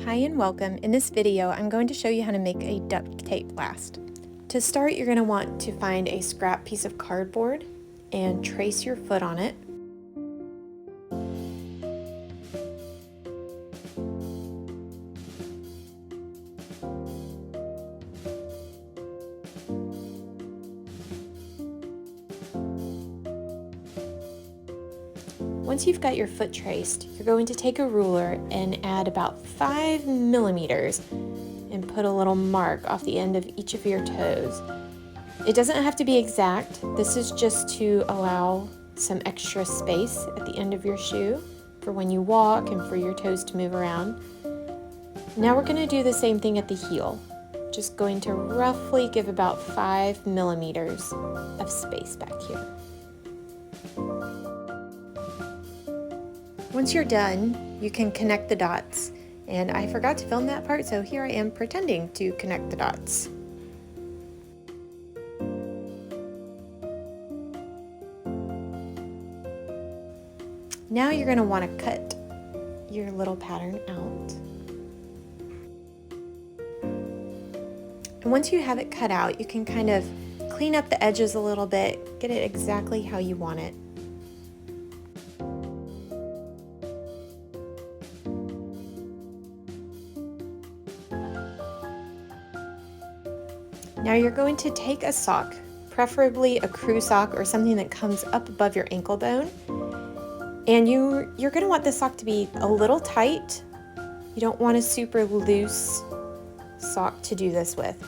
Hi and welcome. In this video, I'm going to show you how to make a duct tape last. To start, you're going to want to find a scrap piece of cardboard and trace your foot on it. Once you've got your foot traced, you're going to take a ruler and add about 5 millimeters and put a little mark off the end of each of your toes. It doesn't have to be exact. This is just to allow some extra space at the end of your shoe for when you walk and for your toes to move around. Now we're going to do the same thing at the heel. Just going to roughly give about 5 millimeters of space back here. Once you're done, you can connect the dots. And I forgot to film that part, so here I am pretending to connect the dots. Now you're going to want to cut your little pattern out. And once you have it cut out, you can kind of clean up the edges a little bit, get it exactly how you want it. Now you're going to take a sock, preferably a crew sock or something that comes up above your ankle bone, and you're going to want the sock to be a little tight. You don't want a super loose sock to do this with.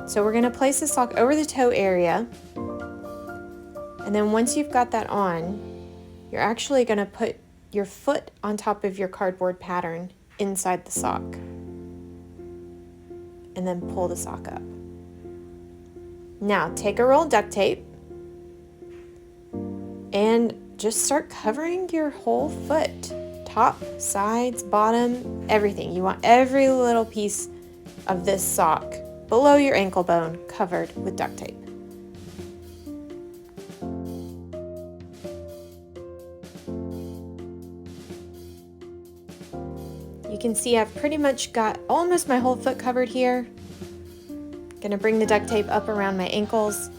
So we're going to place the sock over the toe area, and then once you've got that on, you're actually going to put your foot on top of your cardboard pattern inside the sock, and then pull the sock up. Now take a roll of duct tape and just start covering your whole foot. Top, sides, bottom, everything. You want every little piece of this sock below your ankle bone covered with duct tape. You can see I've pretty much got almost my whole foot covered here. Gonna bring the duct tape up around my ankles.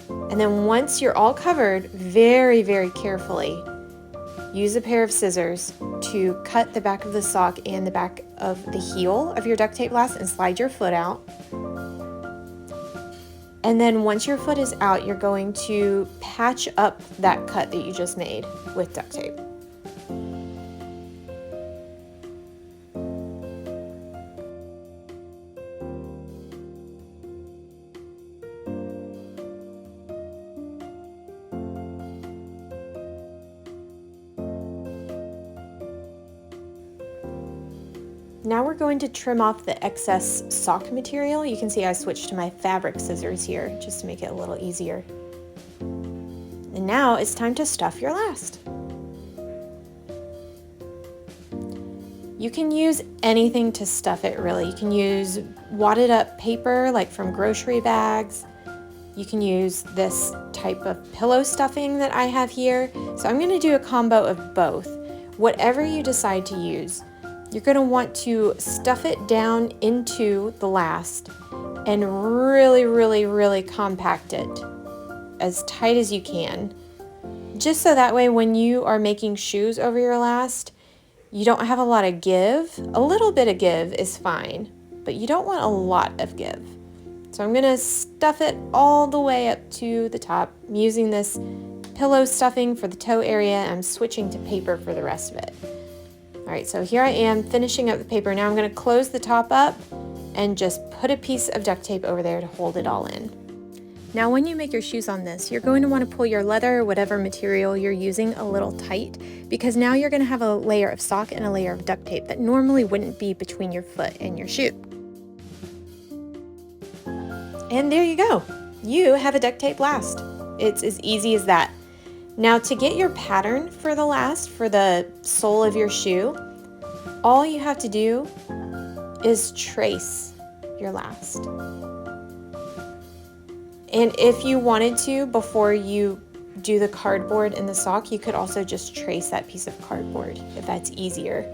And then once you're all covered, very, very carefully, use a pair of scissors to cut the back of the sock and the back of the heel of your duct tape last and slide your foot out. And then once your foot is out, you're going to patch up that cut that you just made with duct tape. Now we're going to trim off the excess sock material. You can see I switched to my fabric scissors here just to make it a little easier. And now it's time to stuff your last. You can use anything to stuff it really. You can use wadded up paper like from grocery bags. You can use this type of pillow stuffing that I have here. So I'm going to do a combo of both. Whatever you decide to use, you're going to want to stuff it down into the last and really, really, really compact it as tight as you can. Just so that way when you are making shoes over your last, you don't have a lot of give. A little bit of give is fine, but you don't want a lot of give. So I'm going to stuff it all the way up to the top. I'm using this pillow stuffing for the toe area. I'm switching to paper for the rest of it. All right, so here I am finishing up the paper. Now I'm going to close the top up and just put a piece of duct tape over there to hold it all in. Now when you make your shoes on this, you're going to want to pull your leather or whatever material you're using a little tight, because now you're going to have a layer of sock and a layer of duct tape that normally wouldn't be between your foot and your shoe. And there you go. You have a duct tape last. It's as easy as that. Now to get your pattern for the last, for the sole of your shoe, all you have to do is trace your last. And if you wanted to, before you do the cardboard and the sock, you could also just trace that piece of cardboard if that's easier.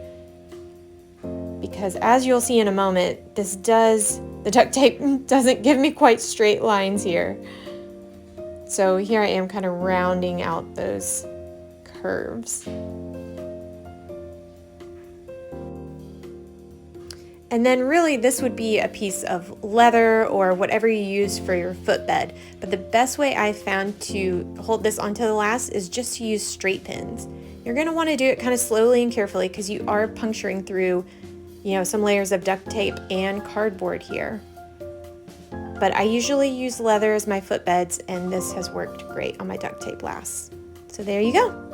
because as you'll see in a moment, the duct tape doesn't give me quite straight lines here. So here I am kind of rounding out those curves. And then really this would be a piece of leather or whatever you use for your footbed. But the best way I found to hold this onto the last is just to use straight pins. You're going to want to do it kind of slowly and carefully because you are puncturing through, some layers of duct tape and cardboard here. But I usually use leather as my footbeds, and this has worked great on my Duct Tape Lasts. So there you go.